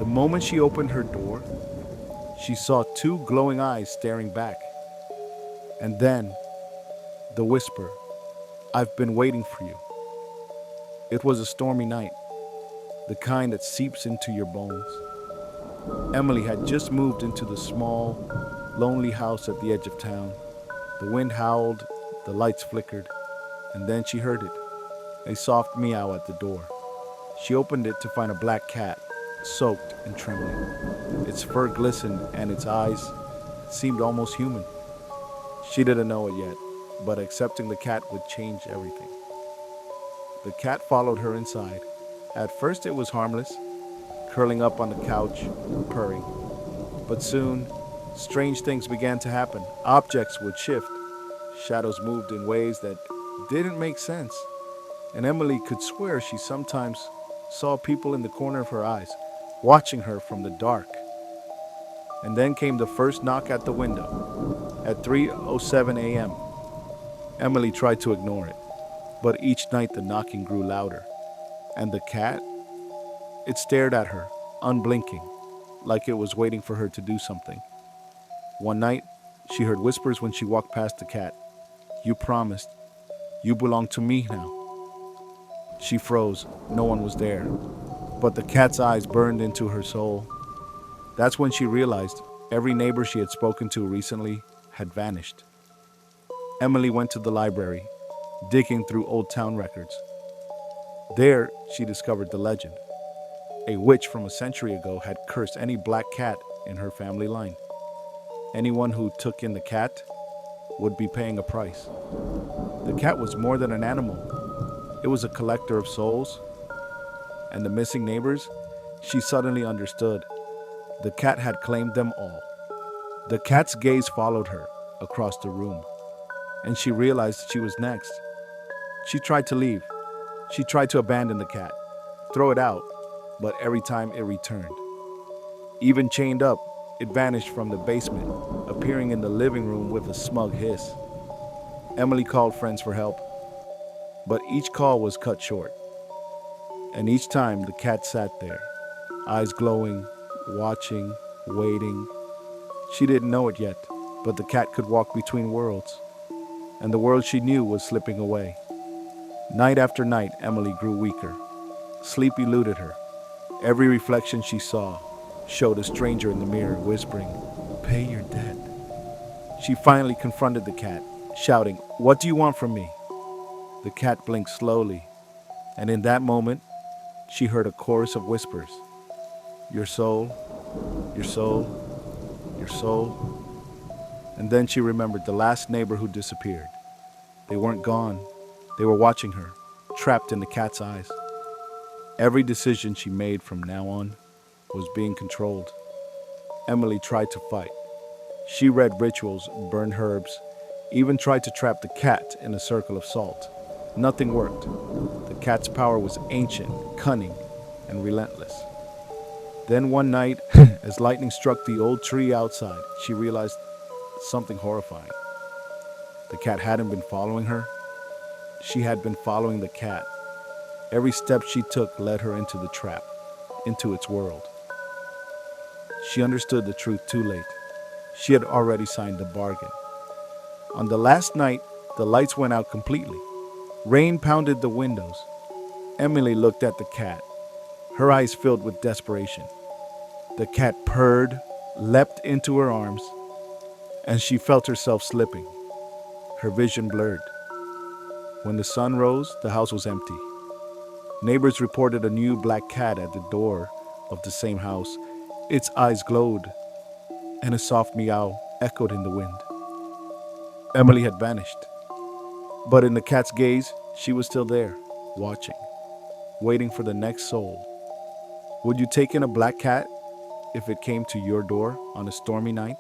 The moment she opened her door, she saw two glowing eyes staring back. And then, the whisper, "I've been waiting for you." It was a stormy night, the kind that seeps into your bones. Emily had just moved into the small, lonely house at the edge of town. The wind howled, the lights flickered, and then she heard it, a soft meow at the door. She opened it to find a black cat, soaked and trembling. Its fur glistened and its eyes seemed almost human. She didn't know it yet, but accepting the cat would change everything. The cat followed her inside. At first it was harmless, curling up on the couch, purring. But soon, strange things began to happen. Objects would shift. Shadows moved in ways that didn't make sense. And Emily could swear she sometimes saw people in the corner of her eyes, watching her from the dark. And then came the first knock at the window. At 3:07 a.m., Emily tried to ignore it, but each night the knocking grew louder. And the cat? It stared at her, unblinking, like it was waiting for her to do something. One night, she heard whispers when she walked past the cat. "You promised. You belong to me now." She froze. No one was there. But the cat's eyes burned into her soul. That's when she realized every neighbor she had spoken to recently had vanished. Emily went to the library, digging through old town records. There, she discovered the legend. A witch from a century ago had cursed any black cat in her family line. Anyone who took in the cat would be paying a price. The cat was more than an animal. It was a collector of souls. And the missing neighbors, she suddenly understood. The cat had claimed them all. The cat's gaze followed her across the room, and she realized she was next. She tried to leave. She tried to abandon the cat, throw it out, but every time it returned. Even chained up, it vanished from the basement, appearing in the living room with a smug hiss. Emily called friends for help, but each call was cut short. And each time the cat sat there, eyes glowing, watching, waiting. She didn't know it yet, but the cat could walk between worlds, and the world she knew was slipping away. Night after night, Emily grew weaker. Sleep eluded her. Every reflection she saw showed a stranger in the mirror whispering, "Pay your debt." She finally confronted the cat, shouting, "What do you want from me?" The cat blinked slowly, and in that moment, she heard a chorus of whispers. "Your soul, your soul, your soul." And then she remembered the last neighbor who disappeared. They weren't gone. They were watching her, trapped in the cat's eyes. Every decision she made from now on was being controlled. Emily tried to fight. She read rituals, burned herbs, even tried to trap the cat in a circle of salt. Nothing worked. The cat's power was ancient, cunning, and relentless. Then one night, as lightning struck the old tree outside, she realized something horrifying. The cat hadn't been following her. She had been following the cat. Every step she took led her into the trap, into its world. She understood the truth too late. She had already signed the bargain. On the last night, the lights went out completely. Rain pounded the windows. Emily looked at the cat, her eyes filled with desperation. The cat purred, leapt into her arms, and she felt herself slipping. Her vision blurred. When the sun rose, the house was empty. Neighbors reported a new black cat at the door of the same house. Its eyes glowed, and a soft meow echoed in the wind. Emily had vanished. But in the cat's gaze, she was still there, watching, waiting for the next soul. Would you take in a black cat if it came to your door on a stormy night?